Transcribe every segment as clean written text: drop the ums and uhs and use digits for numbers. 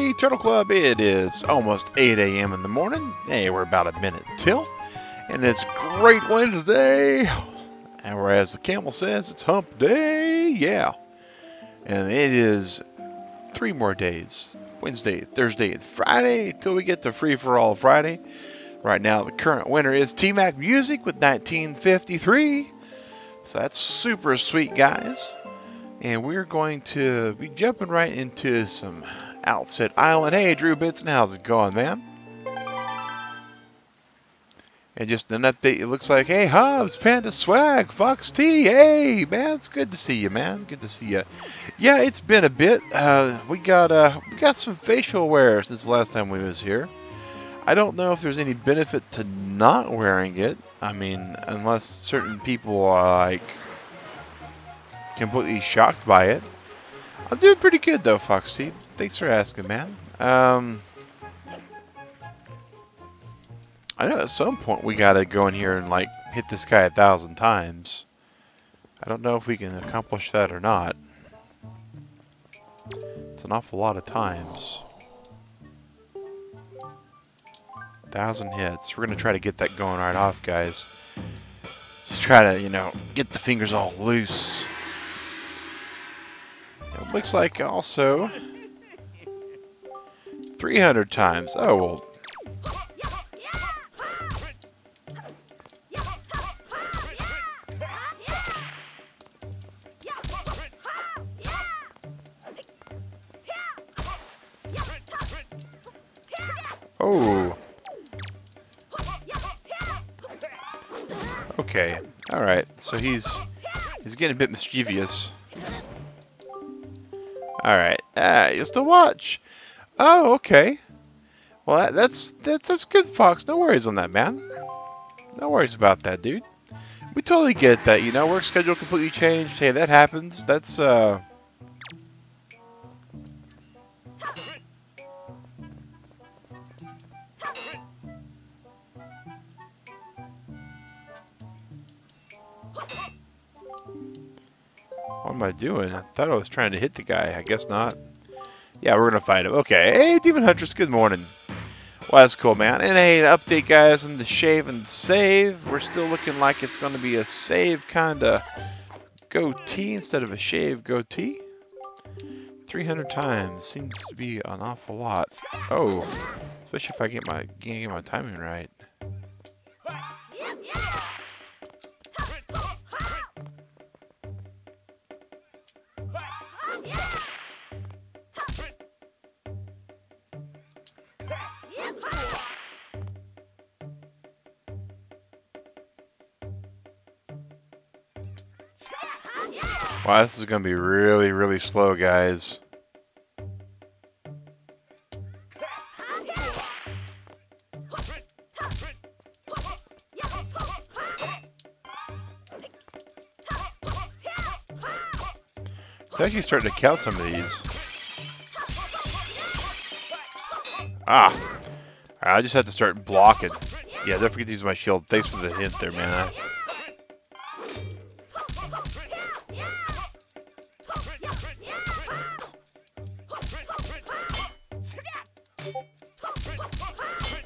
Hey, Turtle Club, it is almost 8 a.m. in the morning. Hey, we're about a minute till. And it's Great Wednesday. And whereas the camel says, it's hump day. Yeah. And it is 3 more days. Wednesday, Thursday, and Friday till we get to Free For All Friday. Right now, the current winner is T-Mac Music with 1953. So that's super sweet, guys. And we're going to be jumping right into some Outset Island. Hey, Drew Bitson, how's it going, man? And just an update, it looks like, hey, Hobbs, Panda Swag, Fox T, hey, man, it's good to see you, man. Good to see you. Yeah, it's been a bit. We got some facial wear since the last time we was here. I don't know if there's any benefit to not wearing it. I mean, unless certain people are, like, completely shocked by it. I'm doing pretty good though, Fox T. Thanks for asking, man. I know at some point we gotta go in here and like hit this guy 1,000 times. I don't know if we can accomplish that or not. It's an awful lot of times. 1,000 hits. We're gonna try to get that going right off, guys. Just try to, you know, get the fingers all loose. It looks like also 300 times. Oh, well. Oh. Okay. All right. So he's getting a bit mischievous. Alright, just to watch. Oh, okay. Well, that's good, Fox. No worries on that, man. No worries about that, dude. We totally get that, you know, work schedule completely changed. Hey, that happens. That's, What am I doing? I thought I was trying to hit the guy. I guess not. Yeah, we're gonna fight him. Okay. Hey, Demon Huntress, good morning. Well, that's cool, man. And hey, an update, guys, on the shave and save. We're still looking like it's gonna be a save kind of goatee instead of a shave goatee. 300 times seems to be an awful lot. Oh, especially if I get my timing right. Wow, this is going to be really, really slow, guys. It's actually starting to count some of these. Ah! I just have to start blocking. Yeah, don't forget to use my shield. Thanks for the hint there, man.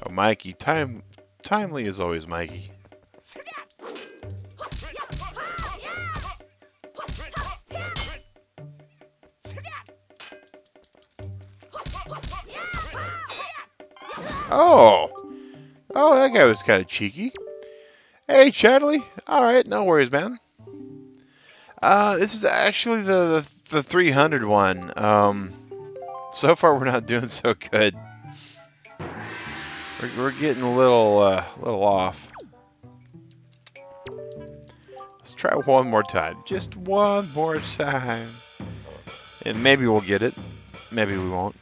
Oh, Mikey. Timely is always Mikey. Oh! Oh, that guy was kind of cheeky. Hey, Chadley. Alright, no worries, man. This is actually the 300 one. So far we're not doing so good. We're getting a little off. Let's try one more time. Just one more time. And maybe we'll get it. Maybe we won't.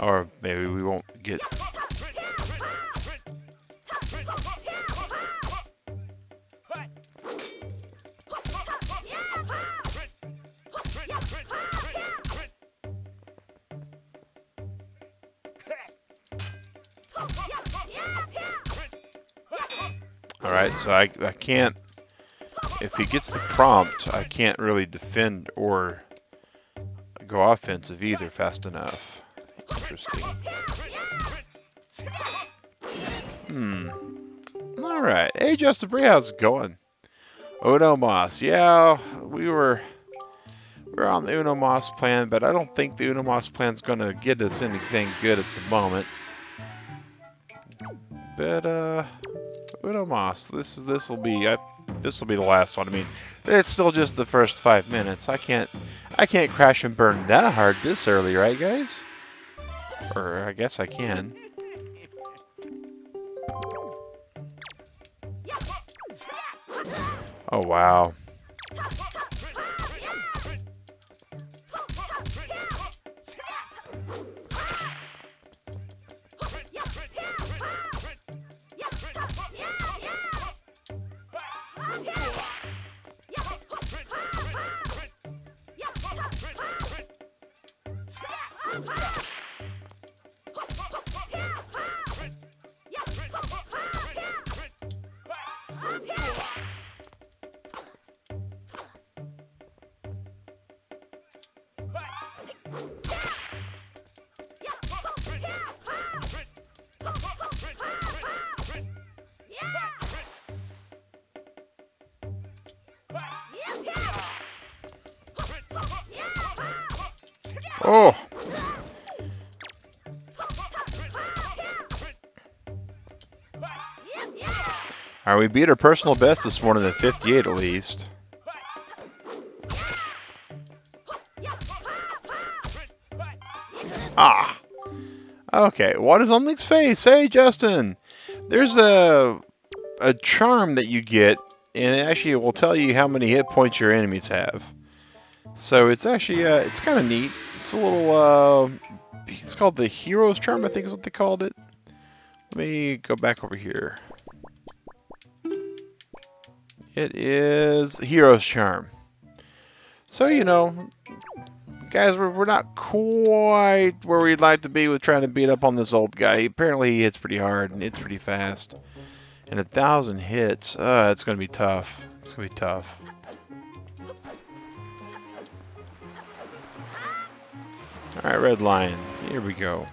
Or maybe we won't get... Alright, so I can't... If he gets the prompt, I can't really defend or go offensive either fast enough. Interesting. Alright. Hey, Justin Bree, how's it going? Uno Moss. Yeah, we're on the Uno Moss plan, but I don't think the Uno Moss plan's going to get us anything good at the moment. But, Uno Moss, this will be the last one. I mean, it's still just the first 5 minutes. I can't crash and burn that hard this early, right, guys? Or I guess I can. Oh wow. Oh! Alright, we beat our personal best this morning at 58 at least. Ah! Okay, what is on Link's face? Hey, Justin! There's a charm that you get, and actually it will tell you how many hit points your enemies have. So it's actually, it's kind of neat. It's a little, it's called the Hero's Charm, I think is what they called it. Let me go back over here. It is Hero's Charm. So, you know, guys, we're not quite where we'd like to be with trying to beat up on this old guy. Apparently he hits pretty hard and hits pretty fast. And 1,000 hits, it's going to be tough. It's going to be tough. Alright, Red Lion. Here we go.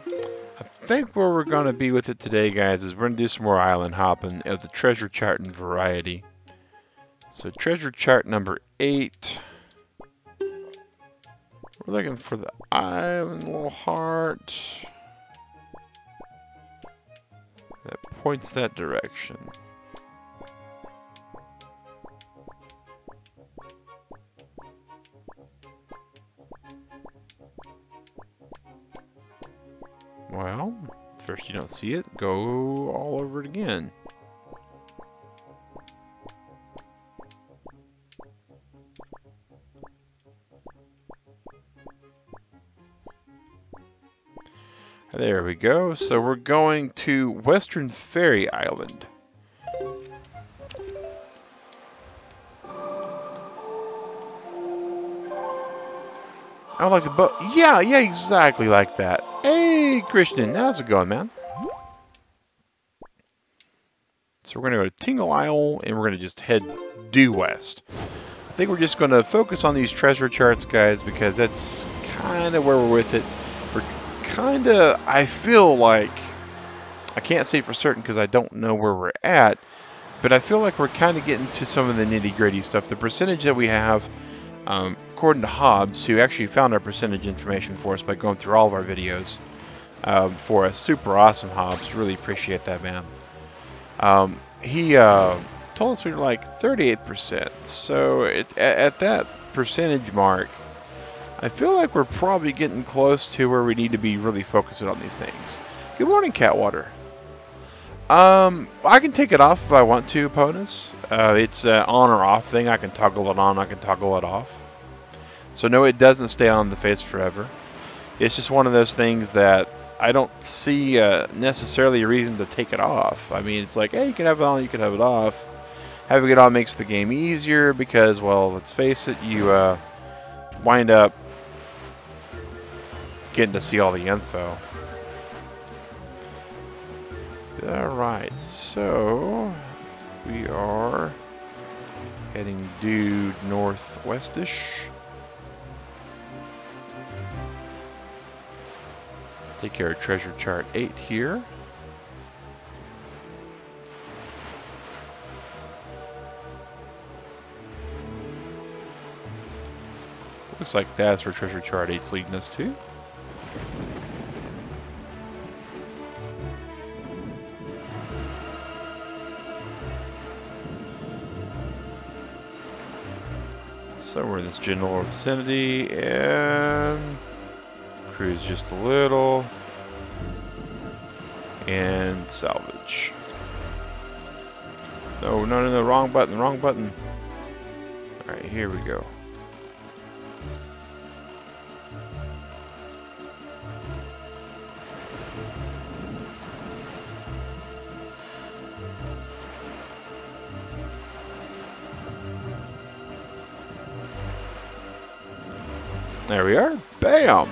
I think where we're going to be with it today, guys, is we're going to do some more island hopping of the treasure chart and variety. So treasure chart number 8. We're looking for the island little heart that points that direction. Well, first you don't see it, go all over it again. There we go. So we're going to Western Fairy Island. I like the boat. Yeah, exactly like that. Hey, Christian, how's it going, man? So we're going to go to Tingle Isle, and we're going to just head due west. I think we're just going to focus on these treasure charts, guys, because that's kind of where we're with it. We're kind of, I feel like, I can't say for certain because I don't know where we're at, but I feel like we're kind of getting to some of the nitty-gritty stuff. The percentage that we have, according to Hobbs, who actually found our percentage information for us by going through all of our videos for us. Super awesome, Hobbs. Really appreciate that, man. He told us we were like 38%. So at that percentage mark, I feel like we're probably getting close to where we need to be really focusing on these things. Good morning, Catwater. I can take it off if I want to, opponents. It's an on or off thing. I can toggle it on, I can toggle it off. So no, it doesn't stay on the face forever. It's just one of those things that I don't see necessarily a reason to take it off. I mean, it's like, hey, you can have it on, you can have it off. Having it on makes the game easier because, well, let's face it, you wind up getting to see all the info. Alright, so we are heading due northwestish. Take care of treasure chart 8 here. Looks like that's where treasure chart 8's leading us to. So we're in this general vicinity and cruise just a little and salvage. No, wrong button, wrong button. Alright, here we go. There we are. Bam!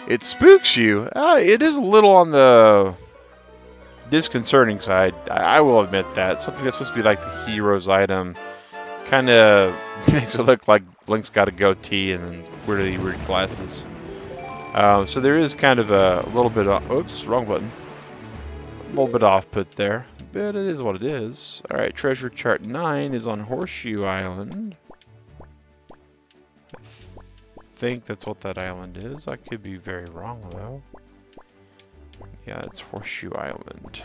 It spooks you. It is a little on the disconcerting side. I will admit that. Something that's supposed to be like the hero's item kind of makes it look like Link's got a goatee and really weird glasses. So there is kind of a little bit of... Oops, wrong button. A little bit off put there. But it is what it is. Alright, treasure chart 9 is on Horseshoe Island. I think that's what that island is. I could be very wrong though. Yeah, it's Horseshoe Island.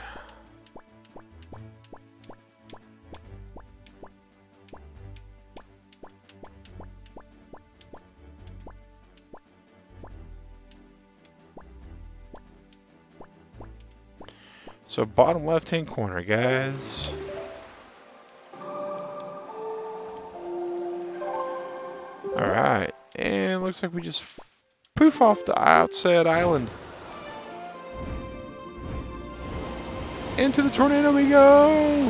So bottom left hand corner, guys. Alright. And looks like we just poof off the outside island. Into the tornado we go!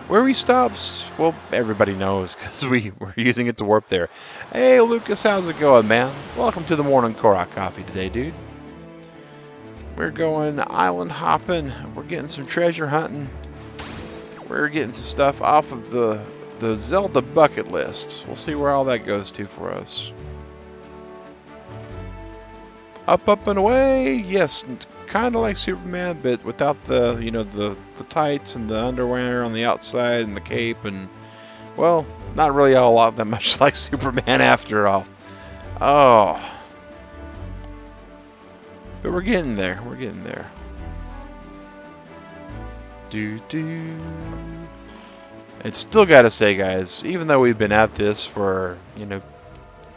Where we stops, well, everybody knows because we're using it to warp there. Hey, Lucas, how's it going, man? Welcome to the morning Korok Coffee today, dude. We're going island hopping. We're getting some treasure hunting. We're getting some stuff off of the Zelda bucket list. We'll see where all that goes to for us. Up, up, and away. Yes, kind of like Superman, but without the, you know, the tights and the underwear on the outside and the cape and, well, not really a lot that much like Superman after all. Oh. But we're getting there. We're getting there. Do. It's still got to say, guys, even though we've been at this for,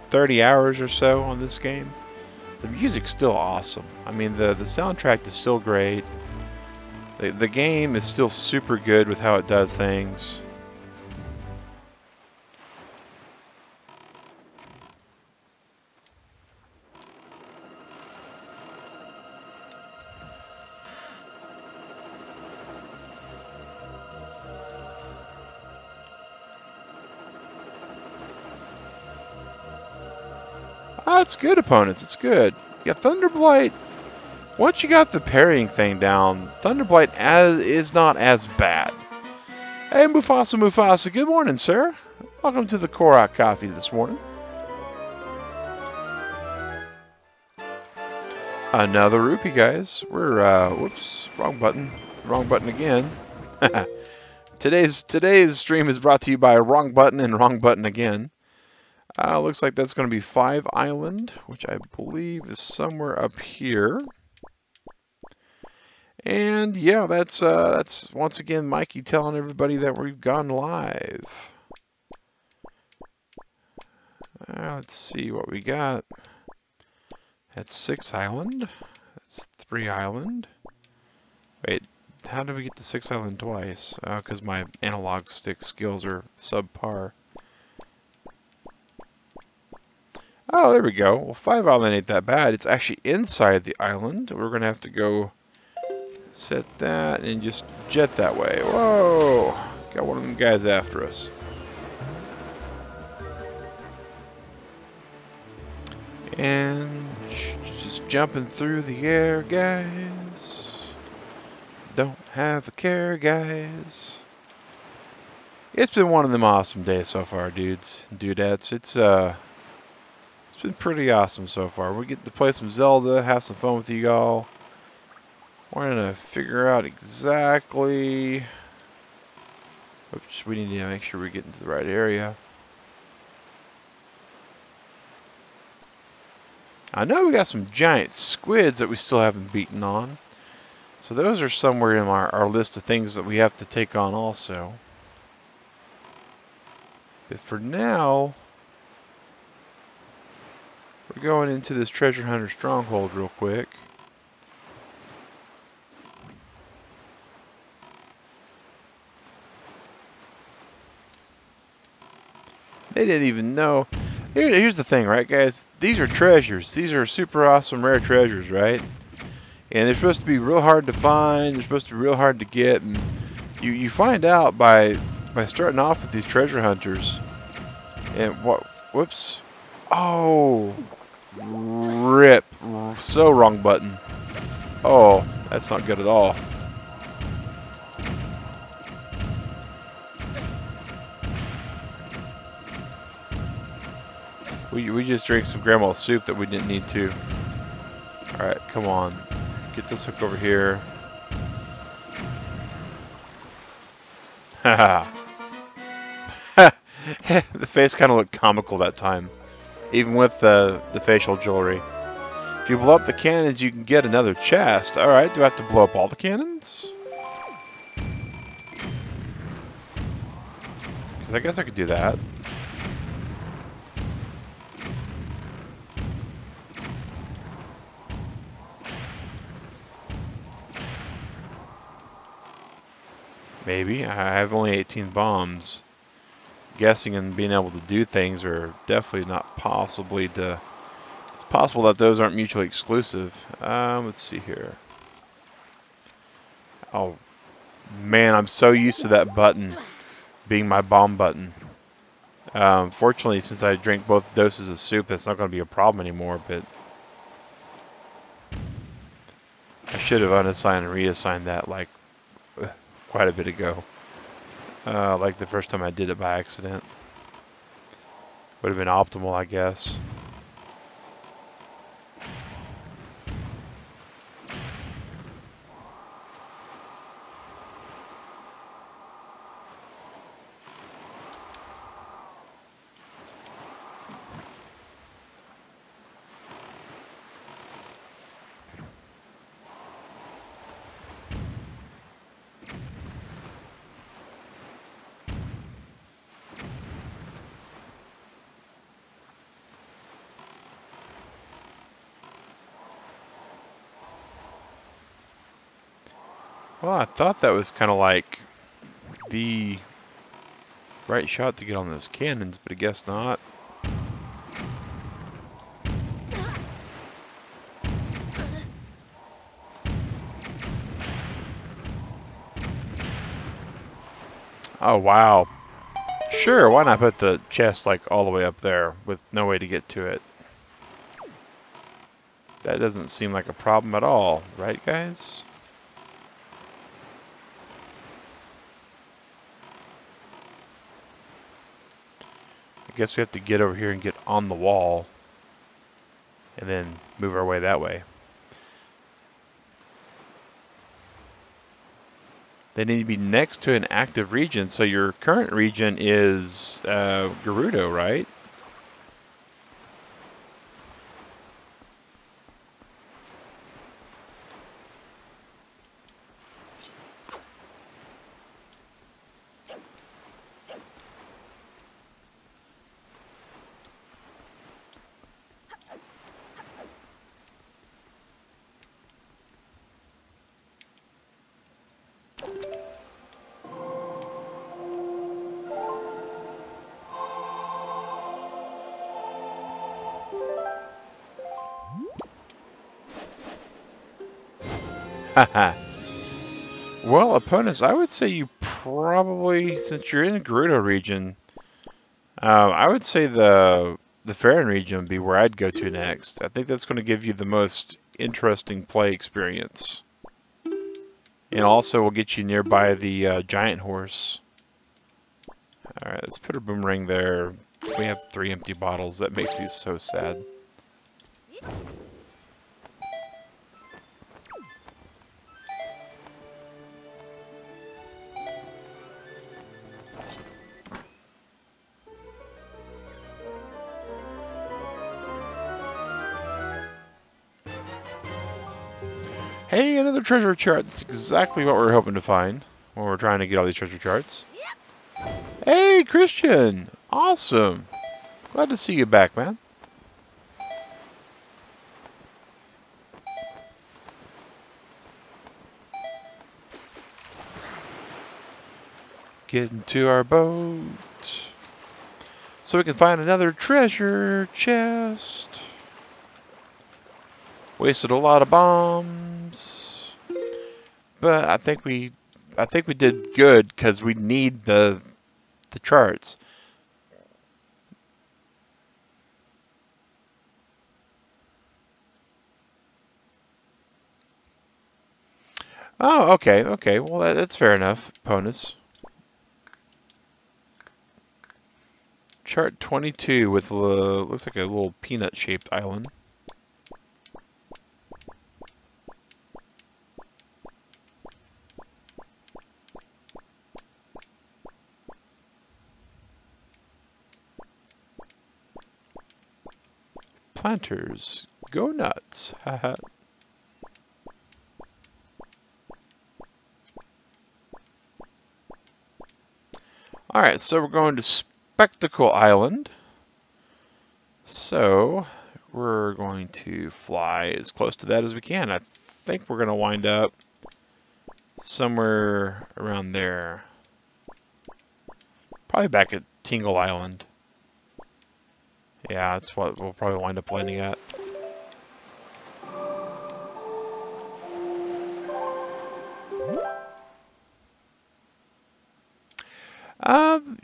30 hours or so on this game, the music's still awesome. I mean, the soundtrack is still great. The game is still super good with how it does things. Oh, it's good, opponents. It's good. Yeah, Thunderblight. Once you got the parrying thing down, Thunderblight is not as bad. Hey, Mufasa. Good morning, sir. Welcome to the Korok Coffee this morning. Another rupee, guys. We're, whoops, wrong button. Wrong button again. Today's stream is brought to you by Wrong Button and Wrong Button again. Looks like that's going to be 5 Island, which I believe is somewhere up here. And yeah, that's once again Mikey telling everybody that we've gone live. Let's see what we got. That's 6 Island. That's 3 Island. Wait, how did we get to 6 Island twice? Because my analog stick skills are subpar. Oh, there we go. Well, 5 Island ain't that bad. It's actually inside the island. We're going to have to go set that and just jet that way. Whoa! Got one of them guys after us. And just jumping through the air, guys. don't have a care, guys. It's been one of them awesome days so far, dudes and dudettes. It's been pretty awesome so far. We get to play some Zelda, have some fun with you all. We're gonna figure out exactly. Oops, we need to make sure we get into the right area. I know we got some giant squids that we still haven't beaten on. So those are somewhere in our list of things that we have to take on also. But for now, we're going into this treasure hunter stronghold real quick. They didn't even know. Here's the thing, right, guys? These are treasures. These are super awesome rare treasures, right? And they're supposed to be real hard to find. They're supposed to be real hard to get. And you find out by starting off with these treasure hunters. And what? Whoops. Oh, rip. So wrong button. Oh, that's not good at all. We just drank some grandma's soup that we didn't need to. Alright, come on. Get this hook over here. Haha. The face kind of looked comical that time. Even with the facial jewelry. If you blow up the cannons, you can get another chest. Alright, do I have to blow up all the cannons? Because I guess I could do that. Maybe. I have only 18 bombs. Guessing and being able to do things are definitely not possibly to... It's possible that those aren't mutually exclusive. Let's see here. Oh, man, I'm so used to that button being my bomb button. Fortunately, since I drank both doses of soup, that's not going to be a problem anymore, but... I should have unassigned and reassigned that, like, quite a bit ago. Like the first time I did it by accident. Would have been optimal, I guess. Well, I thought that was kind of like the right shot to get on those cannons, but I guess not. Oh, wow. Sure, why not put the chest like all the way up there with no way to get to it? That doesn't seem like a problem at all, right, guys? I guess we have to get over here and get on the wall and then move our way that way. They need to be next to an active region, so your current region is Gerudo, right? Well, opponents, I would say you probably, since you're in the Gerudo region, I would say the Farron region would be where I'd go to next. I think that's going to give you the most interesting play experience. And also we'll get you nearby the giant horse. Alright, let's put a boomerang there. We have 3 empty bottles. That makes me so sad. Hey, another treasure chart. That's exactly what we're hoping to find when we're trying to get all these treasure charts. Hey, Christian! Awesome! Glad to see you back, man. Get into our boat so we can find another treasure chest. Wasted a lot of bombs, but I think we did good because we need the charts. Oh, okay, okay. Well, that's fair enough, Ponus. Chart 22 with looks like a little peanut-shaped island. Planters, go nuts. Haha. Alright, so we're going to Spectacle Island. So we're going to fly as close to that as we can. I think we're going to wind up somewhere around there. Probably back at Tingle Island. Yeah, that's what we'll probably wind up landing at.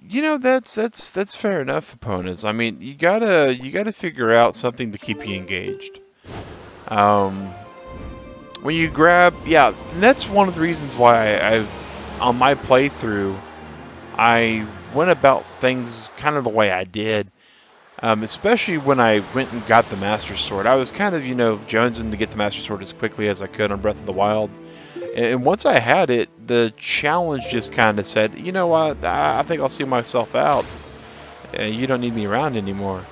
You know, that's fair enough, opponents. I mean, you gotta figure out something to keep you engaged. When you grab, yeah, and that's one of the reasons why I on my playthrough, I went about things kind of the way I did. Especially when I went and got the Master Sword. I was kind of, you know, jonesing to get the Master Sword as quickly as I could on Breath of the Wild. And once I had it, the challenge just kind of said, you know what, I think I'll see myself out. You don't need me around anymore.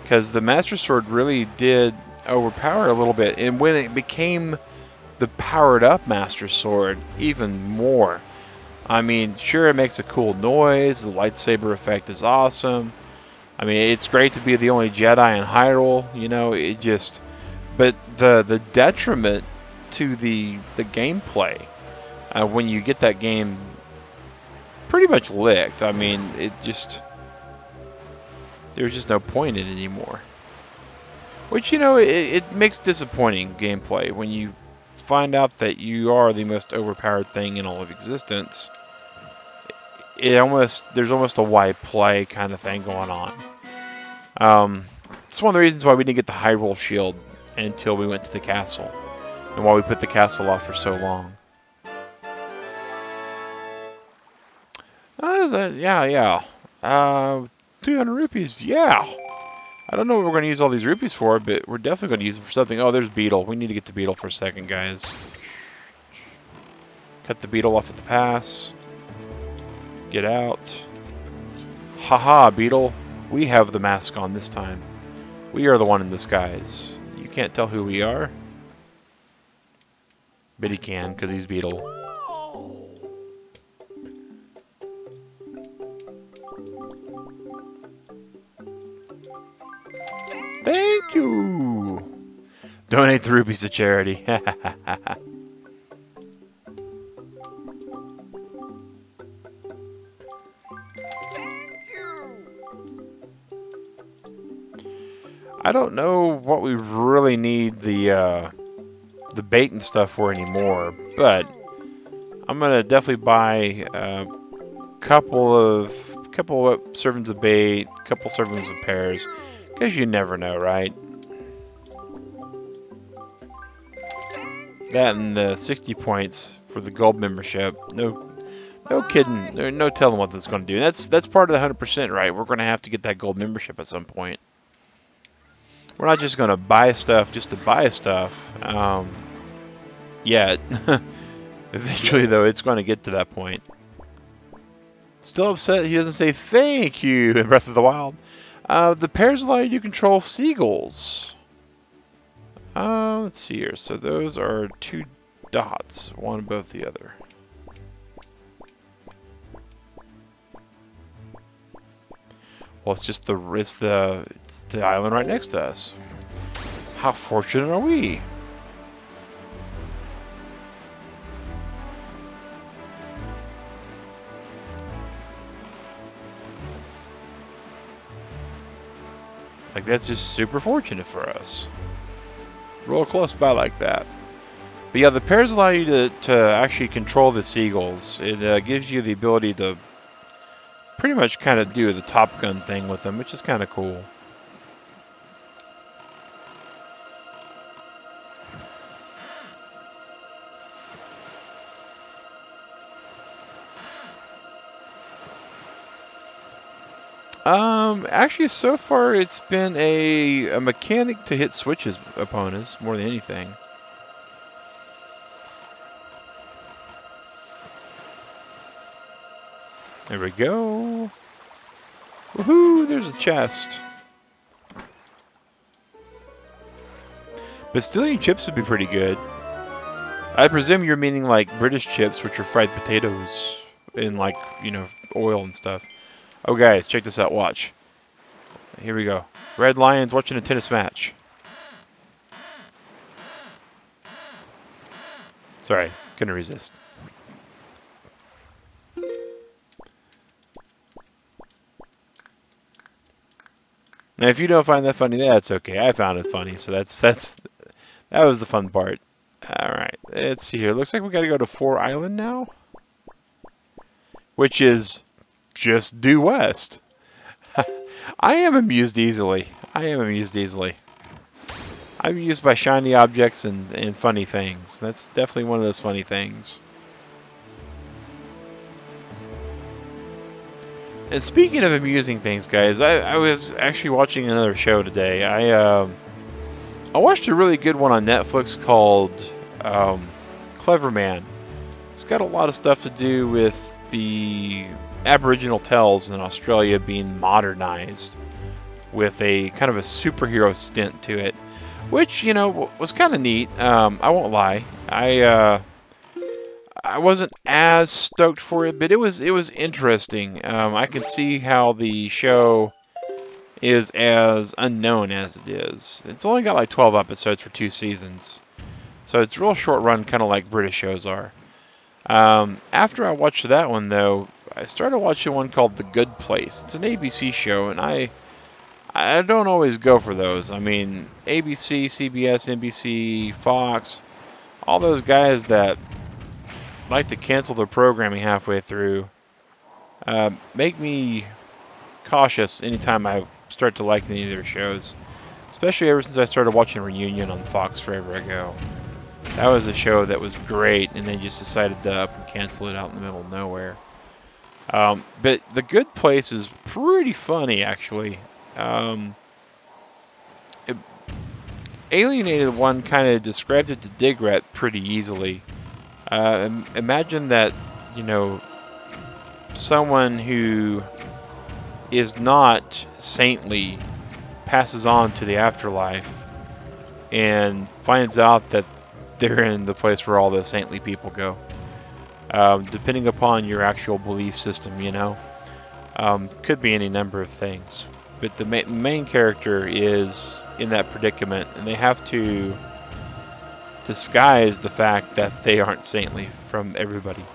Because the Master Sword really did overpower a little bit. And when it became the powered up Master Sword, even more. I mean, sure, it makes a cool noise. The lightsaber effect is awesome. I mean, it's great to be the only Jedi in Hyrule, you know, it just... But the detriment to the gameplay, when you get that game pretty much licked, I mean, it just... There's just no point in it anymore. Which, you know, it makes disappointing gameplay when you find out that you are the most overpowered thing in all of existence. There's almost a why play kind of thing going on. It's one of the reasons why we didn't get the Hyrule Shield until we went to the castle, and why we put the castle off for so long. Yeah. 200 rupees, yeah. I don't know what we're going to use all these rupees for, but we're definitely going to use them for something. Oh, there's Beetle. We need to get to Beetle for a second, guys. Cut the Beetle off at the pass. Get out. Haha, Beetle. We have the mask on this time. We are the one in disguise. You can't tell who we are. But he can, because he's Beetle. Thank you! Donate the rupees to charity. I don't know what we really need the bait and stuff for anymore, but I'm gonna definitely buy a couple of servings of bait, couple servings of pears, because you never know, right? That and the 60 points for the gold membership. No kidding. No telling what that's going to do. That's part of the 100%, right? We're going to have to get that gold membership at some point. We're not just going to buy stuff just to buy stuff. Yet. Eventually, though, it's going to get to that point. Still upset he doesn't say thank you in Breath of the Wild. The pairs allow you to control seagulls. Let's see here. So those are 2 dots, one above the other. Well, it's just the island right next to us. How fortunate are we? Like, that's just super fortunate for us. Real close by like that. But yeah, the pairs allow you to actually control the seagulls. It gives you the ability to pretty much kind of do the Top Gun thing with them, which is kind of cool. Actually, so far it's been a mechanic to hit switches opponents more than anything. There we go. Woohoo! There's a chest. But stealing chips would be pretty good. I presume you're meaning like British chips, which are fried potatoes in like, you know, oil and stuff. Oh guys, check this out, watch. Here we go. Red Lions watching a tennis match. Sorry, couldn't resist. Now if you don't find that funny, that's okay. I found it funny, so that was the fun part. Alright, let's see here. Looks like we gotta go to 4 Island now. Which is just due west. I am amused easily. I am amused easily. I'm amused by shiny objects and funny things. That's definitely one of those funny things. And speaking of amusing things, guys, I was actually watching another show today. I watched a really good one on Netflix called Clever Man. It's got a lot of stuff to do with the Aboriginal tales in Australia being modernized with a kind of a superhero stint to it, which, you know, was kind of neat. I won't lie. I wasn't as stoked for it, but it was interesting. I can see how the show is as unknown as it is. It's only got like 12 episodes for 2 seasons, so it's a real short run, kind of like British shows are. After I watched that one, though, I started watching one called The Good Place. It's an ABC show, and I don't always go for those. I mean, ABC, CBS, NBC, Fox, all those guys that like to cancel their programming halfway through make me cautious anytime I start to like any of their shows. Especially ever since I started watching Reunion on Fox forever ago. That was a show that was great, and they just decided to up and cancel it out in the middle of nowhere. But The Good Place is pretty funny, actually. Alienated One kind of described it to Digret pretty easily. Imagine that, you know, someone who is not saintly passes on to the afterlife and finds out that they're in the place where all the saintly people go. Depending upon your actual belief system, you know. Could be any number of things. But the main character is in that predicament, and they have to disguise the fact that they aren't saintly from everybody.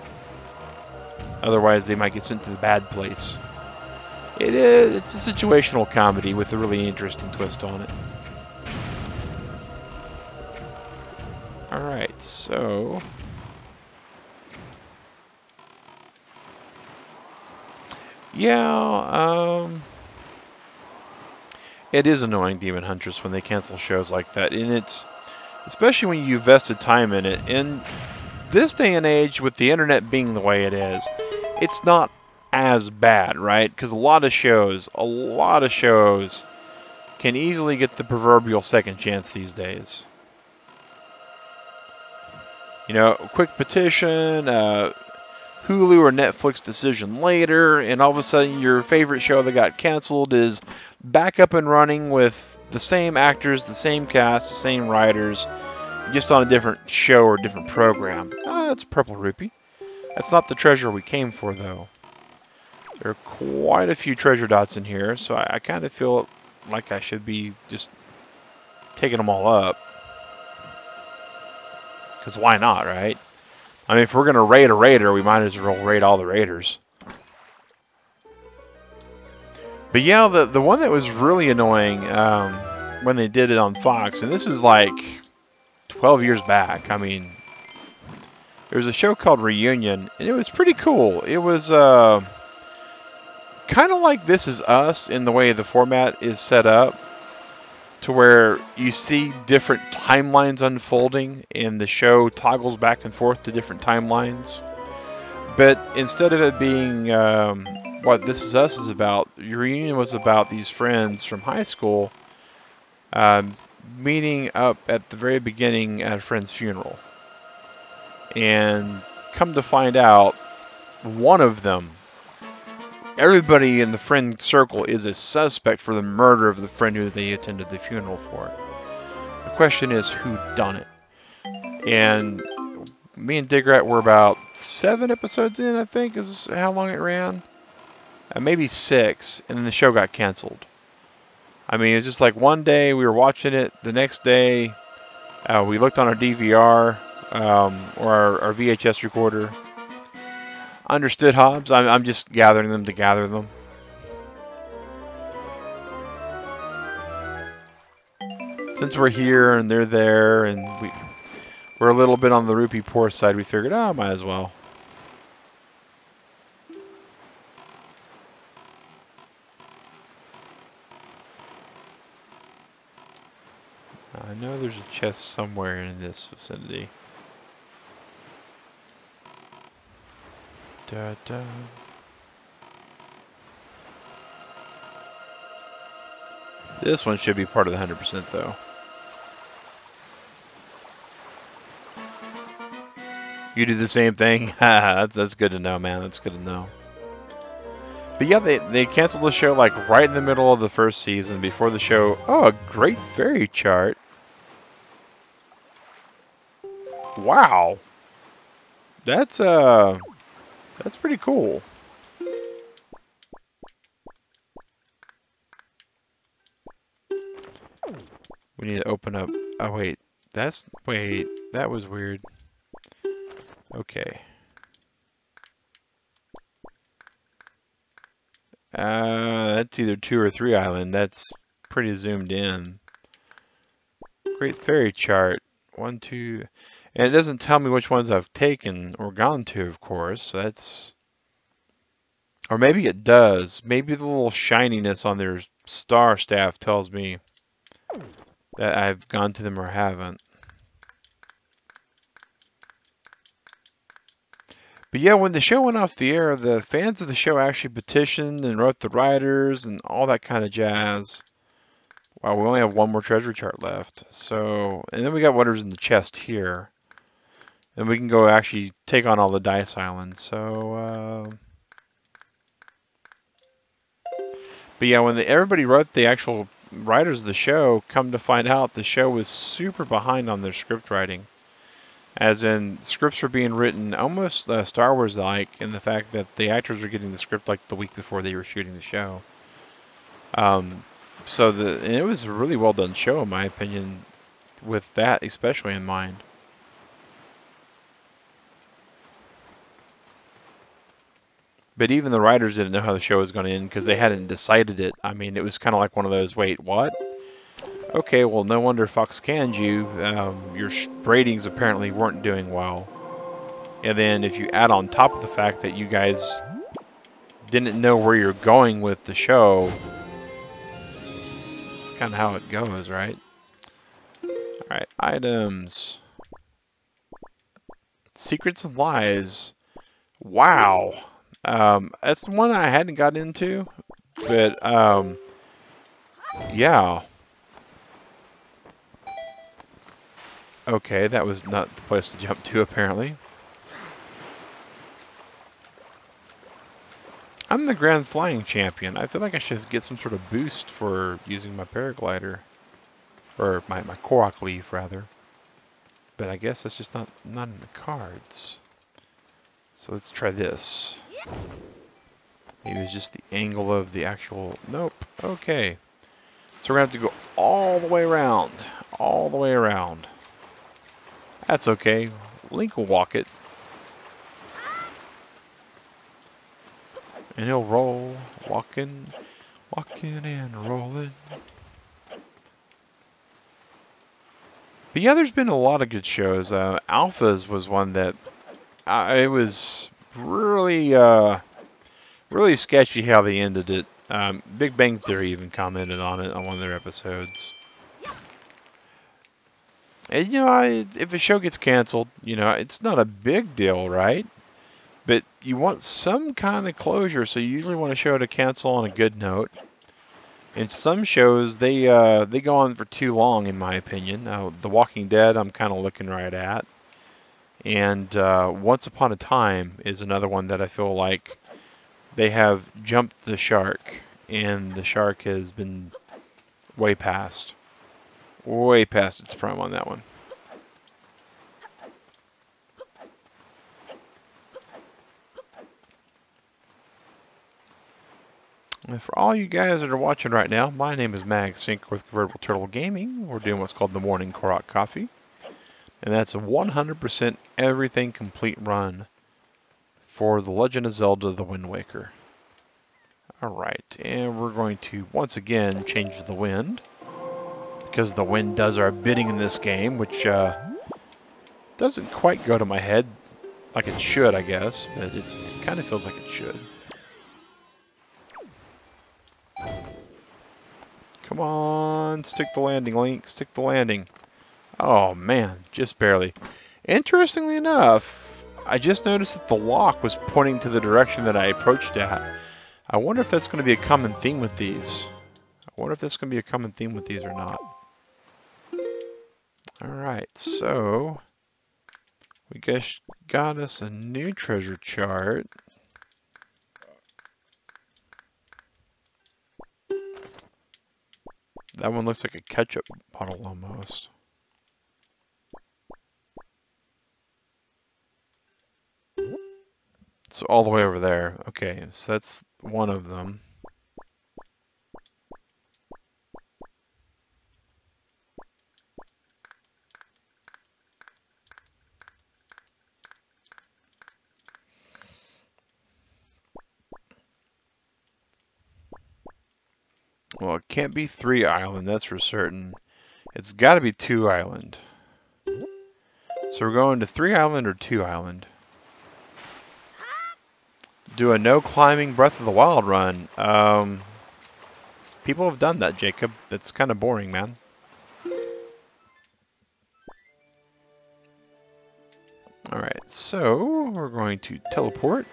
Otherwise, they might get sent to the bad place. It's a situational comedy with a really interesting twist on it. Alright, so... yeah, it is annoying, Demon Huntress, when they cancel shows like that. And it's... especially when you invested time in it. And this day and age, with the internet being the way it is, it's not as bad, right? Because a lot of shows can easily get the proverbial second chance these days. You know, quick petition, Hulu or Netflix decision later, and all of a sudden your favorite show that got canceled is back up and running with the same actors, the same cast, the same writers, just on a different show or different program. That's Purple Rupee. That's not the treasure we came for, though. There are quite a few treasure dots in here, so I kind of feel like I should be just taking them all up. Because why not, right? I mean, if we're going to raid a raider, we might as well raid all the raiders. But yeah, the one that was really annoying when they did it on Fox, and this is like 12 years back. I mean, there was a show called Reunion, and it was pretty cool. It was kind of like This Is Us in the way the format is set up, to where you see different timelines unfolding, and the show toggles back and forth to different timelines. But instead of it being what This Is Us is about, Reunion was about these friends from high school meeting up at the very beginning at a friend's funeral. And come to find out, one of them, everybody in the friend circle is a suspect for the murder of the friend who they attended the funeral for. The question is, who done it? And me and Digrat were about 7 episodes in, I think, is how long it ran. Maybe 6, and then the show got canceled. I mean, it's just like one day we were watching it, the next day we looked on our DVR or our VHS recorder. Understood, Hobbs. I'm just gathering them to gather them. Since we're here and they're there, and we're a little bit on the rupee poor side, we figured, oh, might as well. I know there's a chest somewhere in this vicinity. Da, da. This one should be part of the 100% though. You do the same thing? That's good to know, man. That's good to know. But yeah, they canceled the show like right in the middle of the first season before the show. Oh, a great fairy chart. Wow. That's pretty cool. We need to open up. Oh wait, wait, that was weird. Okay. That's either 2 or 3 island. That's pretty zoomed in. Great fairy chart. 1, 2, and it doesn't tell me which ones I've taken or gone to, of course. So that's, or maybe it does. Maybe the little shininess on their star staff tells me that I've gone to them or haven't. But yeah, when the show went off the air, the fans of the show actually petitioned and wrote the writers and all that kind of jazz. Wow, we only have 1 more treasure chart left. So, and then we got wonders in the chest here. And we can go actually take on all the dice islands. So, but yeah, when everybody wrote, the actual writers of the show, come to find out the show was super behind on their script writing. As in, scripts were being written almost Star Wars-like in the fact that the actors were getting the script like the week before they were shooting the show. And it was a really well done show, in my opinion, with that especially in mind. But even the writers didn't know how the show was going to end because they hadn't decided it. I mean, it was kind of like one of those, wait, what? Okay, well, no wonder Fox canned you. Your ratings apparently weren't doing well. And then if you add on top of the fact that you guys didn't know where you're going with the show, it's kind of how it goes, right? Alright, items. Secrets and Lies. Wow. That's the one I hadn't got into, but yeah. Okay, that was not the place to jump to, apparently. I'm the Grand Flying Champion. I feel like I should get some sort of boost for using my paraglider. Or my Korok leaf, rather. But I guess that's just not in the cards. So let's try this. Maybe it's just the angle of the actual... Nope. Okay. So we're going to have to go all the way around. All the way around. That's okay. Link will walk it. And he'll roll. Walking and rolling. But yeah, there's been a lot of good shows. Alphas was one that... it was really... really sketchy how they ended it. Big Bang Theory even commented on it on one of their episodes. And, you know, if a show gets canceled, you know, it's not a big deal, right? But you want some kind of closure, so you usually want a show to cancel on a good note. And some shows, they go on for too long, in my opinion. The Walking Dead, I'm kind of looking right at. And Once Upon a Time is another one that I feel like they have jumped the shark, and the shark has been way past its prime on that one. And for all you guys that are watching right now, my name is Mag Sync with Convertible Turtle Gaming. We're doing what's called the Morning Korok Coffee, and that's a 100% everything complete run for The Legend of Zelda: The Wind Waker. Alright, and we're going to once again change the wind, because the wind does our bidding in this game, which doesn't quite go to my head like it should, I guess, but it kind of feels like it should. Come on, stick the landing, Link, stick the landing. Oh man, just barely. Interestingly enough, I just noticed that the lock was pointing to the direction that I approached at. I wonder if that's going to be a common theme with these. or not. Alright, so we guess got us a new treasure chart. That one looks like a ketchup bottle almost. So all the way over there. Okay, so that's one of them. Well, it can't be 3 island, that's for certain. It's got to be 2 island. So we're going to 3 island or 2 island. Do a no climbing Breath of the Wild run. People have done that, Jacob. That's kind of boring, man. Alright, so we're going to teleport.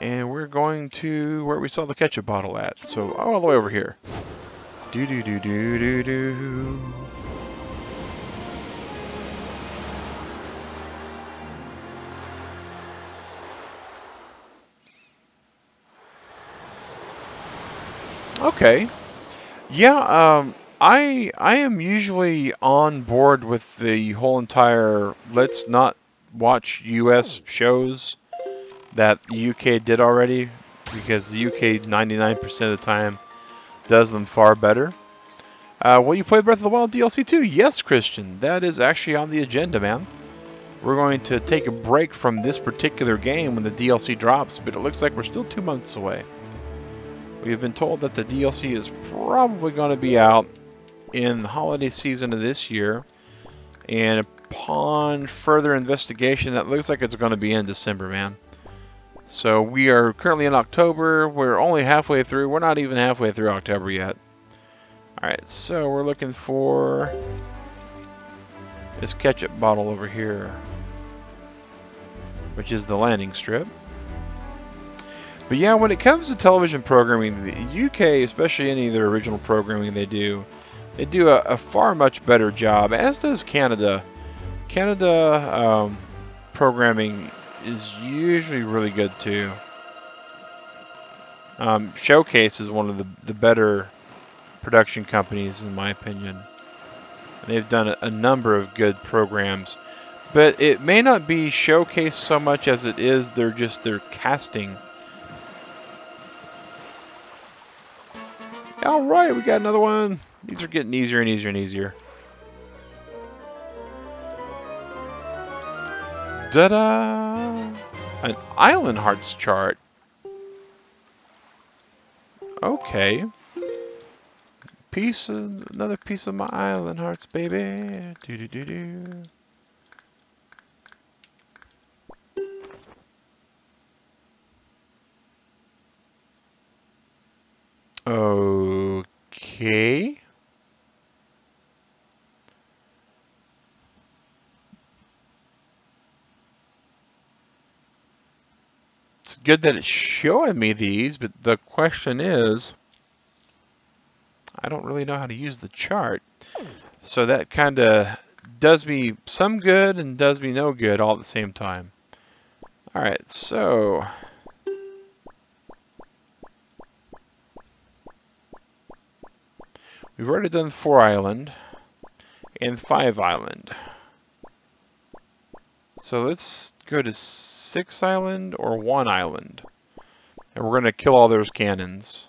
And we're going to where we saw the ketchup bottle at. So all the way over here. Do do do do do do. Okay. Yeah, I am usually on board with the whole entire let's not watch US shows that the UK did already, because the UK 99% of the time does them far better. Will you play Breath of the Wild DLC too? Yes, Christian. That is actually on the agenda, man. We're going to take a break from this particular game when the DLC drops, but it looks like we're still 2 months away. We've been told that the DLC is probably going to be out in the holiday season of this year, and upon further investigation, that looks like it's going to be in December, man. So we are currently in October. We're only halfway through. We're not even halfway through October yet. Alright, so we're looking for this ketchup bottle over here, which is the landing strip. But yeah, when it comes to television programming, the UK, especially any of their original programming they do a far much better job, as does Canada. Canada programming is usually really good too. Showcase is one of the better production companies in my opinion. They've done a number of good programs, but it may not be Showcase so much as it is their casting. All right, we got another one. These are getting easier and easier and easier. Ta-da! An Island Hearts chart. Okay. Another piece of my Island Hearts, baby. Do-do-do-do. Okay. It's good that it's showing me these, but the question is, I don't really know how to use the chart. So that kind of does me some good and does me no good all at the same time. Alright, so we've already done 4 island and 5 island. So let's go to 6 island or 1 island. And we're going to kill all those cannons.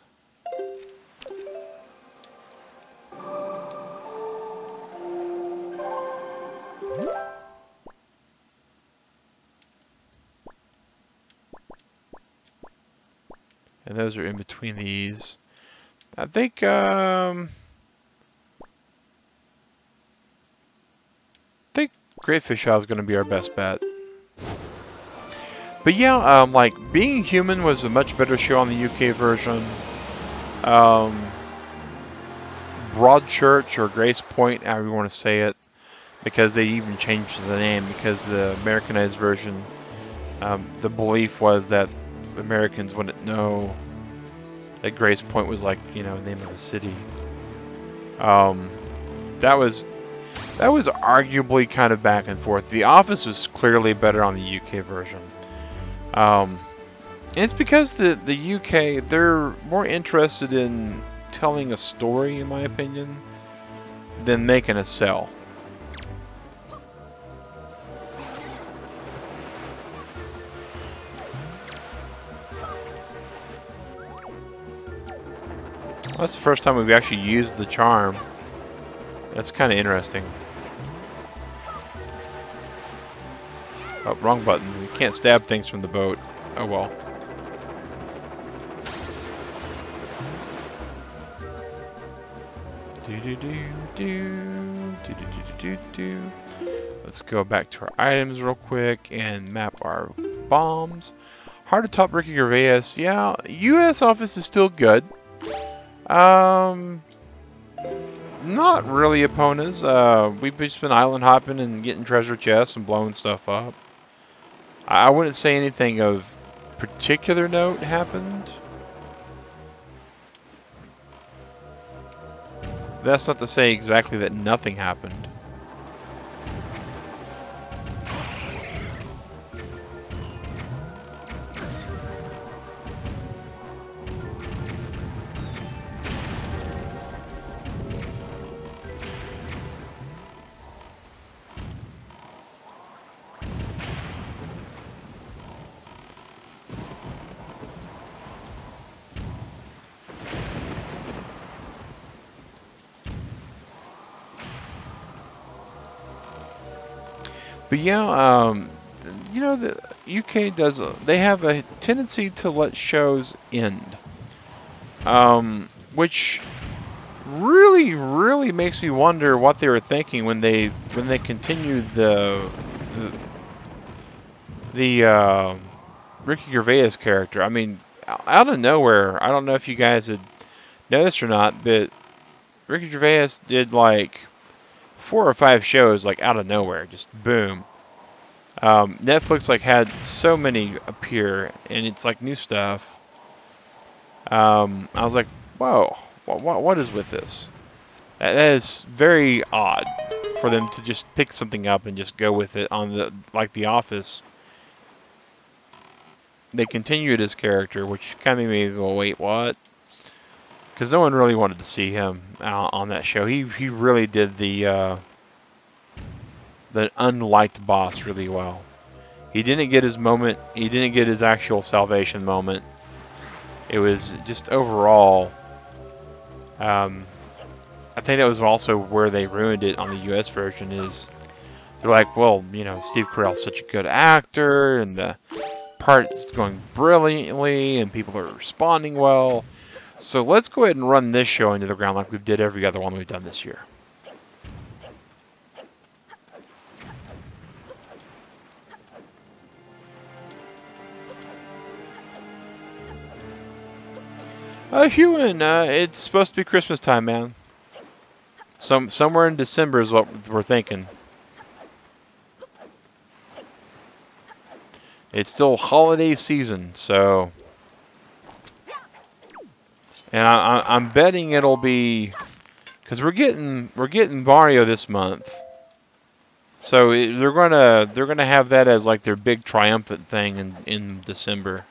And those are in between these. I think Great Fish Isle is going to be our best bet. But yeah, like Being Human was a much better show on the UK version. Broadchurch or Grace Point, however you want to say it, because they even changed the name because the Americanized version, the belief was that Americans wouldn't know that Grace Point was like, you know, the name of the city. That was arguably kind of back and forth. The Office was clearly better on the UK version. And it's because the UK, they're more interested in telling a story, in my opinion, than making a sell. That's the first time we've actually used the charm. That's kind of interesting. Oh, wrong button. You can't stab things from the boat. Oh well. Let's go back to our items real quick and map our bombs. Hard to top Ricky Gervais. Yeah, U.S. office is still good. Not really opponents. We've just been island hopping and getting treasure chests and blowing stuff up. I wouldn't say anything of particular note happened. That's not to say exactly that nothing happened. But yeah, you know, the UK does, they have a tendency to let shows end. Which really makes me wonder what they were thinking when they continued the Ricky Gervais character. I mean, out of nowhere, I don't know if you guys had noticed or not, but Ricky Gervais did like 4 or 5 shows like out of nowhere, just boom. Netflix like had so many appear, and it's like new stuff. I was like, whoa, what is with this? That is very odd for them to just pick something up and just go with it on the like The Office. They continued his character, which kind of made me go, wait, what? Because no one really wanted to see him on that show. He really did the unliked boss really well. He didn't get his moment. He didn't get his actual salvation moment. It was just overall. I think that was also where they ruined it on the U.S. version. Is they're like, well, you know, Steve Carell's such a good actor, and the part's going brilliantly, and people are responding well. So let's go ahead and run this show into the ground like we've did every other one we've done this year. Hewan, it's supposed to be Christmas time, man. Somewhere in December is what we're thinking. It's still holiday season, so, and I'm betting it'll be, because we're getting Mario this month, so they're gonna have that as like their big triumphant thing in December.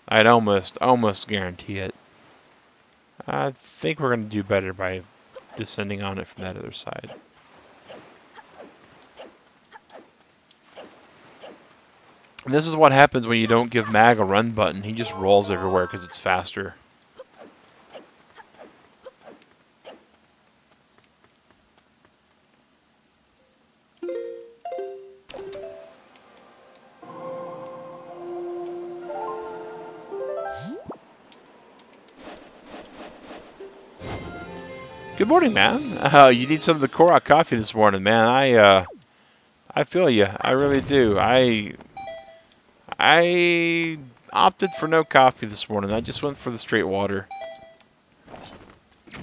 I'd almost guarantee it. I think we're gonna do better by descending on it from that other side. And this is what happens when you don't give Mag a run button. He just rolls everywhere because it's faster. Good morning, man. You need some of the Korok Coffee this morning, man. I feel you. I really do. I opted for no coffee this morning. I just went for the straight water. Of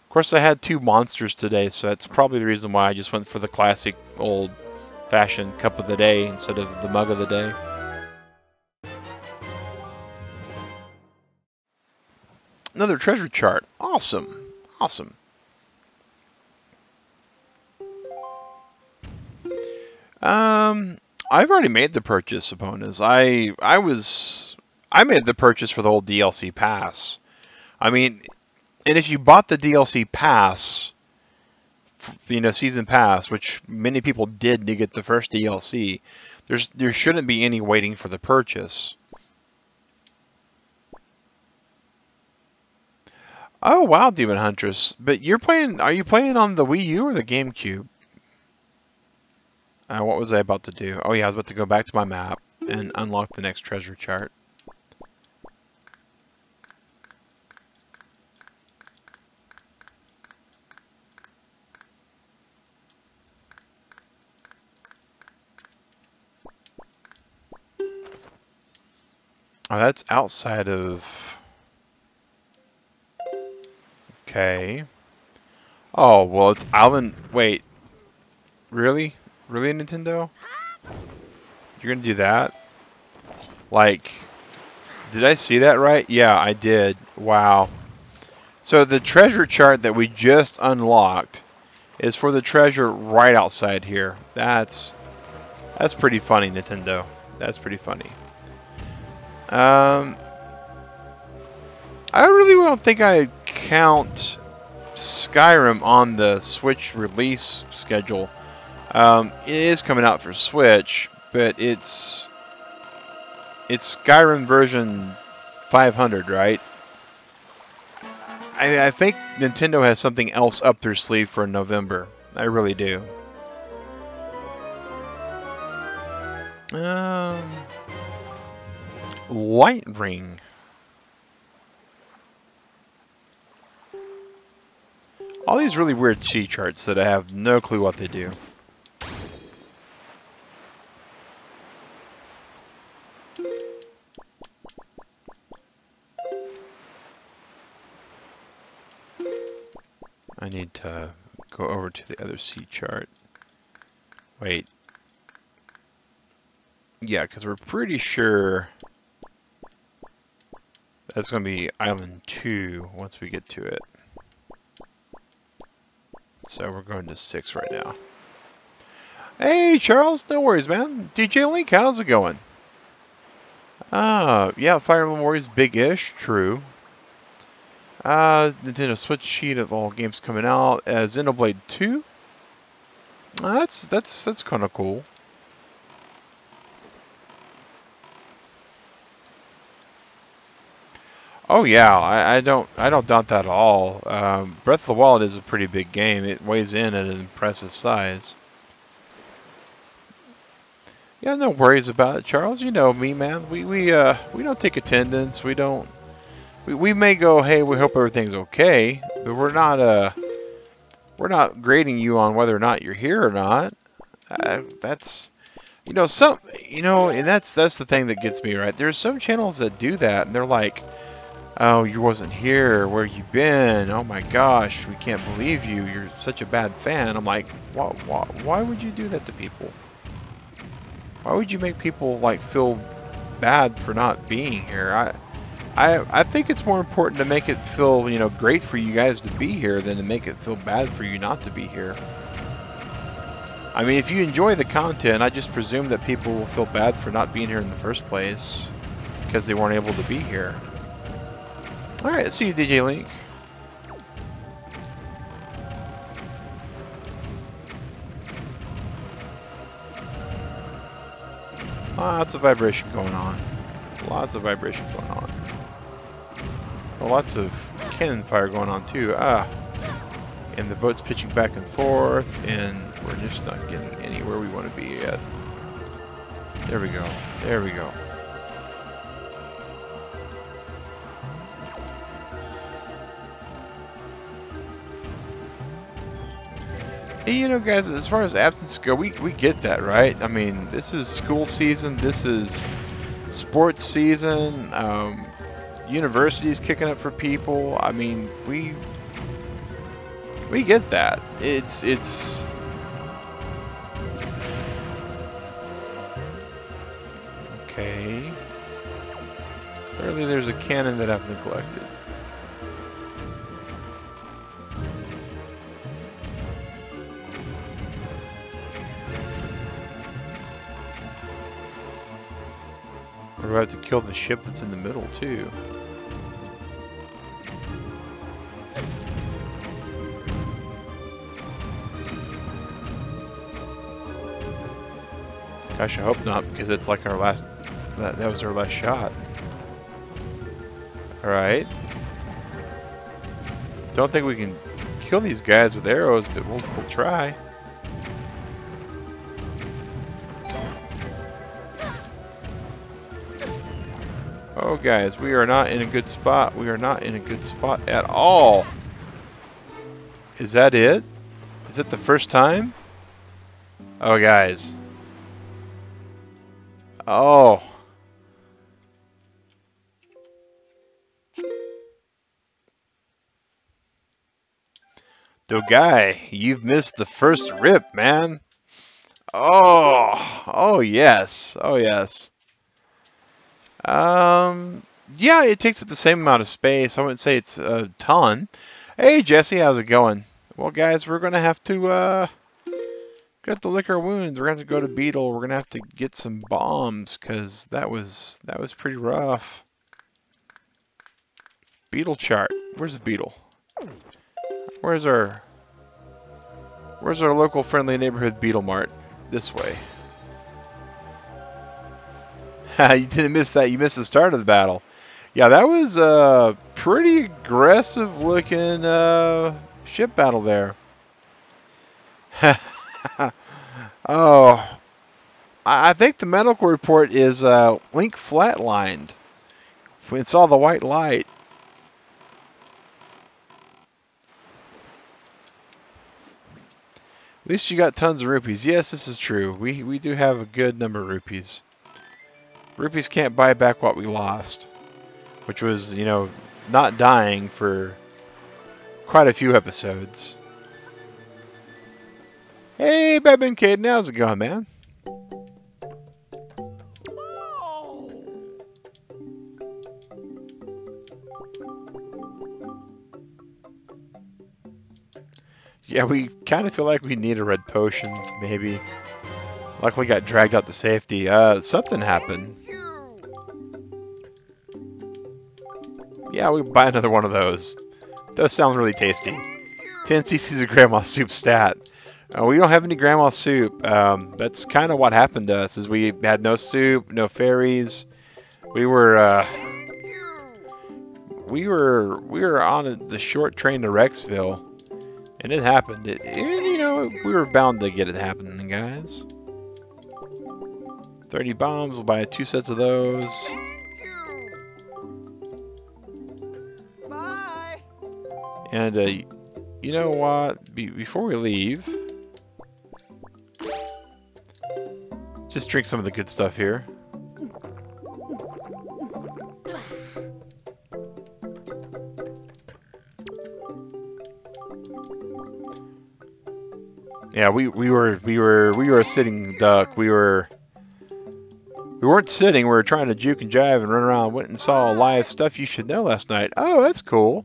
course, I had 2 monsters today, so that's probably the reason why I just went for the classic old-fashioned cup of the day instead of the mug of the day. Another treasure chart. Awesome. Awesome. I've already made the purchase, Saponas. I made the purchase for the whole DLC pass. I mean, and if you bought the DLC pass, you know, season pass, which many people did to get the first DLC, there shouldn't be any waiting for the purchase. Oh wow, Demon Huntress! But you're playing. Are you playing on the Wii U or the GameCube? What was I about to do? Oh yeah, I was about to go back to my map and unlock the next treasure chart. Oh, that's outside of. Okay. Oh well, it's Island. Wait. Really? Really, Nintendo? You're gonna do that? Like, did I see that right? Yeah, I did. Wow. So the treasure chart that we just unlocked is for the treasure right outside here. That's pretty funny, Nintendo. That's pretty funny. I really don't think I count Skyrim on the Switch release schedule. It is coming out for Switch, but it's Skyrim version 500, right? I think Nintendo has something else up their sleeve for November. I really do. Light Ring. All these really weird C charts that I have no clue what they do. I need to go over to the other sea chart. Wait. Yeah, because we're pretty sure that's going to be Island 2 once we get to it. So we're going to 6 right now. Hey, Charles, no worries, man. DJ Link, how's it going? Yeah, Fire Emblem Warriors big-ish, true. Nintendo Switch sheet of all games coming out. Xenoblade 2. That's kind of cool. Oh yeah, I don't doubt that at all. Breath of the Wild is a pretty big game. It weighs in at an impressive size. Yeah, no worries about it, Charles. You know me, man. We don't take attendance. We may go, hey, we hope everything's okay, but we're not grading you on whether or not you're here or not. That's and that's the thing that gets me, right. There's some channels that do that, and they're like, oh, you wasn't here. Where you been? Oh my gosh, we can't believe you. You're such a bad fan. I'm like, why would you do that to people? Why would you make people like feel bad for not being here? I think it's more important to make it feel, great for you guys to be here than to make it feel bad for you not to be here. I mean, if you enjoy the content, I just presume that people will feel bad for not being here in the first place because they weren't able to be here. Alright, see you, DJ Link. Lots of vibration going on. Lots of vibration going on. Well, lots of cannon fire going on too. And the boat's pitching back and forth, and we're just not getting anywhere we want to be yet. There we go. There we go. And, guys, as far as absence go, we get that, right? I mean, this is school season. This is sports season. University's kicking up for people. I mean, we get that. It's okay. Apparently there's a cannon that I've neglected. We're about to kill the ship that's in the middle too. Gosh, I hope not, because it's like our last... That was our last shot. Alright. Don't think we can kill these guys with arrows, but we'll try. Oh, guys, we are not in a good spot. We are not in a good spot at all. Is that it? Is it the first time? Oh, guys. Oh. So, guy, you've missed the first rip, man. Oh. Oh, yes. Oh, yes. Yeah, it takes up the same amount of space. I wouldn't say it's a ton. Hey, Jesse, how's it going? Well, guys, we're gonna have to lick our wounds. We're gonna have to go to Beetle. We're gonna have to get some bombs because that was pretty rough. Beetle chart. Where's the Beetle? Where's our local friendly neighborhood Beetle Mart? This way. You didn't miss that. You missed the start of the battle. Yeah, that was a pretty aggressive looking ship battle there. Oh, I think the medical report is Link flatlined. We saw the white light. At least you got tons of rupees. Yes, this is true. We do have a good number of rupees. Rupees can't buy back what we lost, which was, not dying for quite a few episodes. Hey, Bebin Caden, how's it going, man? Yeah, we kind of feel like we need a red potion, maybe. Luckily got dragged out to safety. Something happened. Yeah, we buy another one of those. Those sound really tasty. 10 cc's of grandma soup stat. We don't have any grandma soup. That's kind of what happened to us. Is we had no soup, no fairies. We were on the short train to Rexville, and it happened. You know, we were bound to get it happening, guys. 30 bombs. We'll buy 2 sets of those. Bye. And you know what? Before we leave, just drink some of the good stuff here. Yeah, we were a sitting duck. We weren't sitting. We were trying to juke and jive and run around. Went and saw live stuff you should know last night. Oh, that's cool.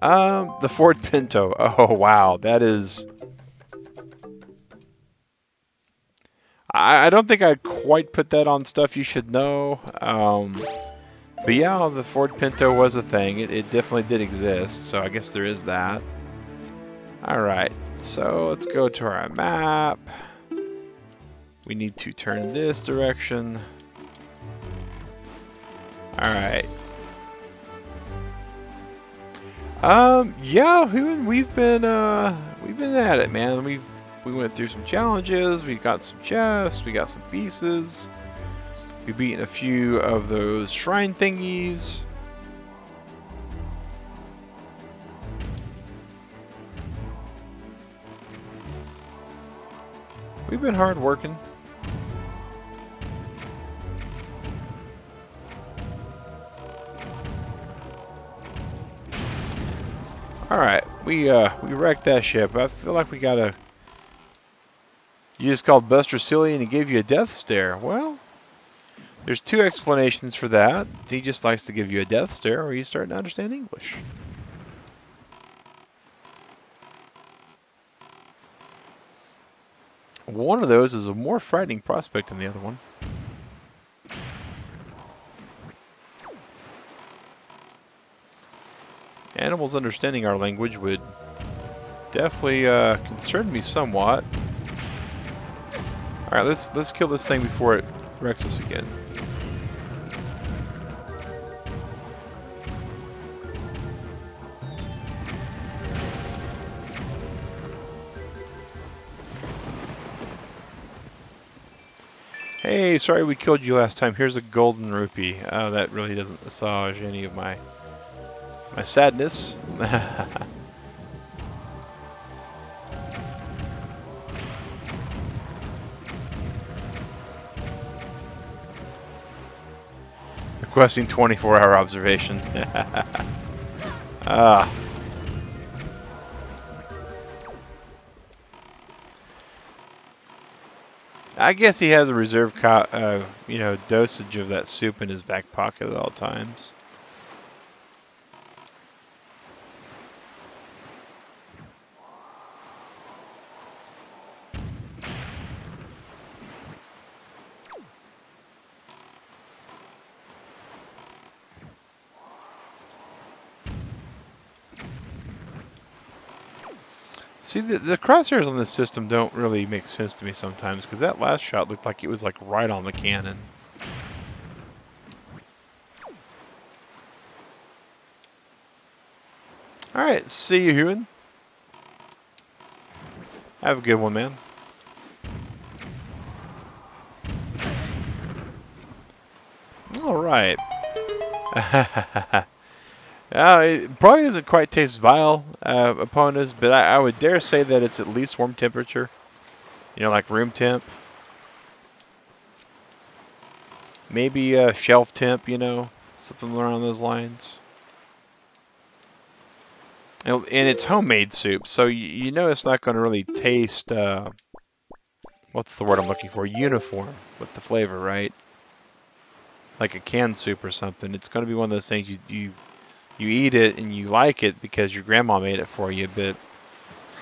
The Ford Pinto. Oh wow, that is. I don't think I'd quite put that on stuff you should know. But yeah, the Ford Pinto was a thing. It definitely did exist. So I guess there is that. All right. So let's go to our map. We need to turn this direction. Alright. Yeah, we've been at it, man. We went through some challenges, we got some chests, we got some pieces. We beat a few of those shrine thingies. We've been hard working. Alright, we wrecked that ship. I feel like we gotta... You just called Buster silly and he gave you a death stare. Well, there's 2 explanations for that. He just likes to give you a death stare, or he's starting to understand English. One of those is a more frightening prospect than the other one. Animals understanding our language would definitely concern me somewhat. All right, let's kill this thing before it wrecks us again. Hey, sorry we killed you last time. Here's a golden rupee. That really doesn't assuage any of my sadness. Requesting 24-hour observation. I guess he has a reserve, dosage of that soup in his back pocket at all times. See, the crosshairs on this system don't really make sense to me sometimes, because that last shot looked like it was like right on the cannon. Alright, see you, human. Have a good one, man. Alright. It probably doesn't quite taste vile upon us, but I would dare say that it's at least warm temperature. You know, like room temp. Maybe shelf temp, you know, something around those lines. And it's homemade soup, so you know it's not going to really taste, what's the word I'm looking for? Uniform with the flavor, right? Like a canned soup or something. It's going to be one of those things you eat it and you like it because your grandma made it for you, but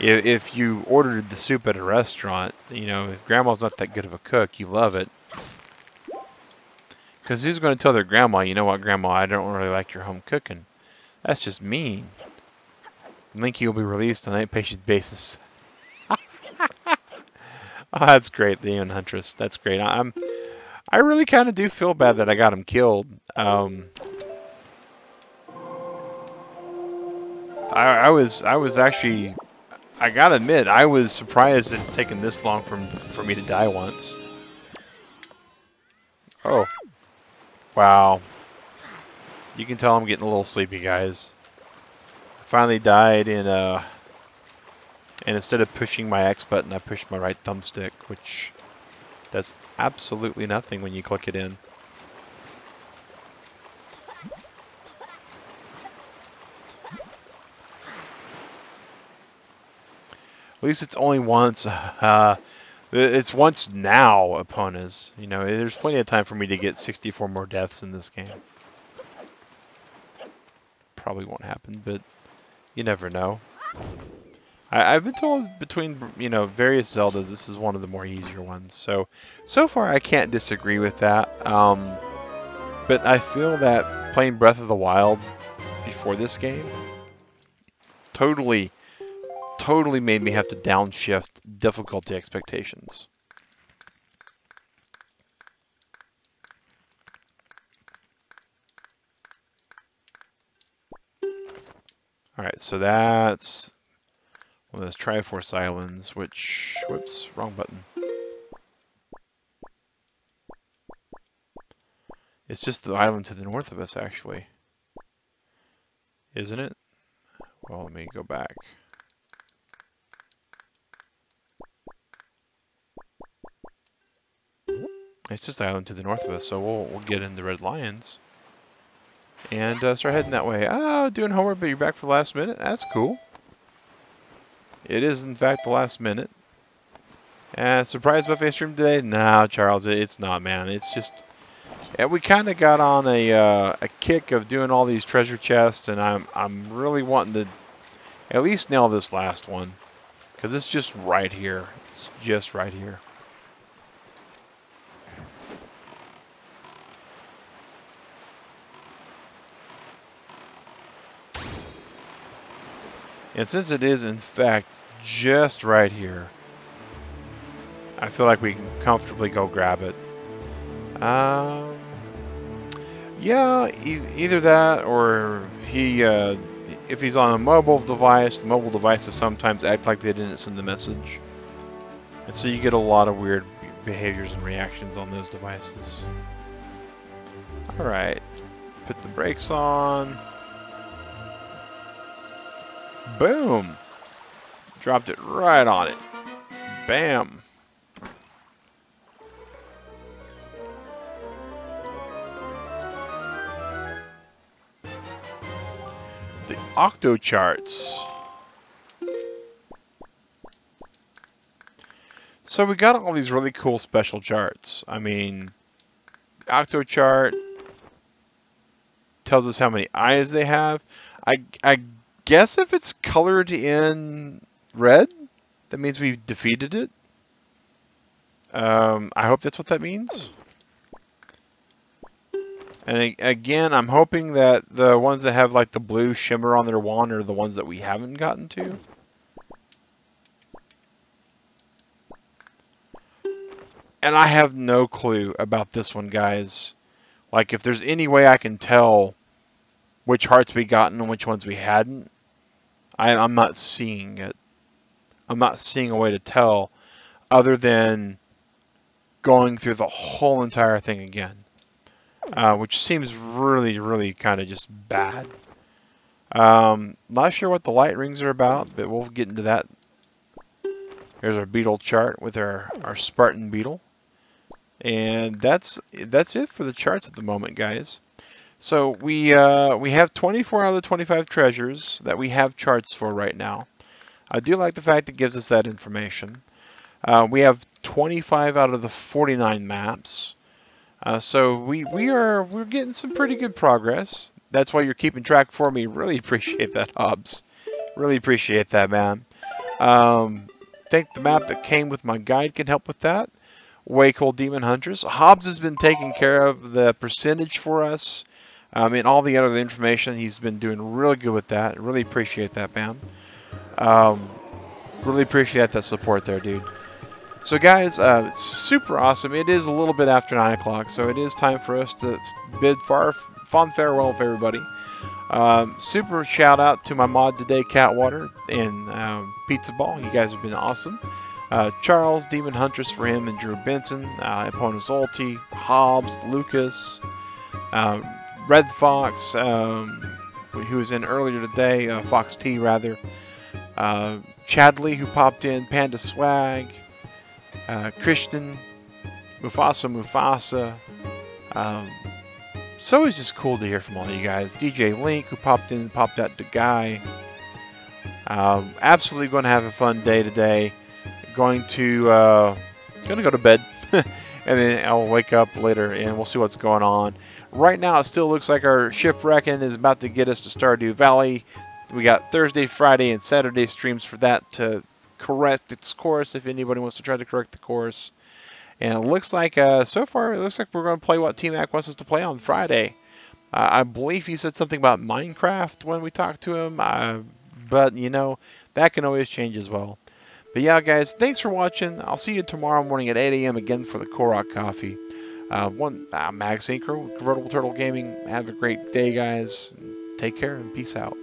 if you ordered the soup at a restaurant, you know, if grandma's not that good of a cook, you love it. Because who's going to tell their grandma, you know what, grandma, I don't really like your home cooking? That's just mean. Linky will be released on an inpatient basis. Oh, that's great, the Demon Huntress. That's great. I really kind of do feel bad that I got him killed. I was actually, I gotta admit, I was surprised it's taken this long for me to die once. Oh, wow. You can tell I'm getting a little sleepy, guys. I finally died and instead of pushing my X button, I pushed my right thumbstick, which does absolutely nothing when you click it in. At least it's only once. It's once now, opponents. You know, there's plenty of time for me to get 64 more deaths in this game. Probably won't happen, but you never know. I've been told between, you know, various Zeldas, this is one of the more easier ones. So far I can't disagree with that. But I feel that playing Breath of the Wild before this game totally made me have to downshift difficulty expectations. Alright, so that's one of those Triforce Islands, which, whoops, wrong button. It's just the island to the north of us, actually. Isn't it? Well, let me go back. It's just the island to the north of us, so we'll get in the Red Lions. And start heading that way. Oh, doing homework, but you're back for the last minute? That's cool. It is, in fact, the last minute. Surprise buffet stream today? No, Charles, it's not, man. It's just... Yeah, we kind of got on a kick of doing all these treasure chests, and I'm really wanting to at least nail this last one. Because it's just right here. It's just right here. And since it is, in fact, just right here, I feel like we can comfortably go grab it. Yeah, he's either that or he, if he's on a mobile device, the mobile devices sometimes act like they didn't send the message. And so you get a lot of weird behaviors and reactions on those devices. Alright, put the brakes on. Boom! Dropped it right on it. Bam! The octo charts. So we got all these really cool special charts. I mean, octo chart tells us how many eyes they have. I guess if it's colored in red, that means we've defeated it. I hope that's what that means. And again, I'm hoping that the ones that have like the blue shimmer on their wand are the ones that we haven't gotten to. And I have no clue about this one, guys. Like, if there's any way I can tell which hearts we gotten and which ones we hadn't, I'm not seeing it. I'm not seeing a way to tell other than going through the whole entire thing again. Which seems really, really kind of just bad. Not sure what the light rings are about, but we'll get into that. Here's our beetle chart with our Spartan beetle. And that's it for the charts at the moment, guys. So we have 24 out of the 25 treasures that we have charts for right now. I do like the fact it gives us that information. We have 25 out of the 49 maps. So we're getting some pretty good progress. That's why you're keeping track for me. Really appreciate that, Hobbs. Really appreciate that, man. Think the map that came with my guide can help with that. Way Cool Demon Hunters. Hobbs has been taking care of the percentage for us. And all the other information, he's been doing really good with that. Really appreciate that, man. Um, really appreciate that support there, dude. So guys, it's super awesome. It is a little bit after 9 o'clock, so it is time for us to bid fond farewell of everybody. Super shout out to my mod today, Catwater, and Pizza Ball. You guys have been awesome. Charles, Demon Huntress for him, and Drew Benson, Eponus Ulti, Hobbs, Lucas, Red Fox, who was in earlier today, Fox T rather, Chadley, who popped in, Panda Swag, Christian, Mufasa. So it's just cool to hear from all you guys. DJ Link, who popped in and popped out to Guy. Absolutely going to have a fun day today. Going to go to bed, and then I'll wake up later and we'll see what's going on. Right now, it still looks like our shipwrecking is about to get us to Stardew Valley. We got Thursday, Friday, and Saturday streams for that to correct its course if anybody wants to try to correct the course. And it looks like, so far, it looks like we're going to play what T-Mac wants us to play on Friday. I believe he said something about Minecraft when we talked to him, but, you know, that can always change as well. But yeah, guys, thanks for watching. I'll see you tomorrow morning at 8 a.m. again for the Korok Coffee. Mag Synchro, Convertible Turtle Gaming. Have a great day, guys. Take care and peace out.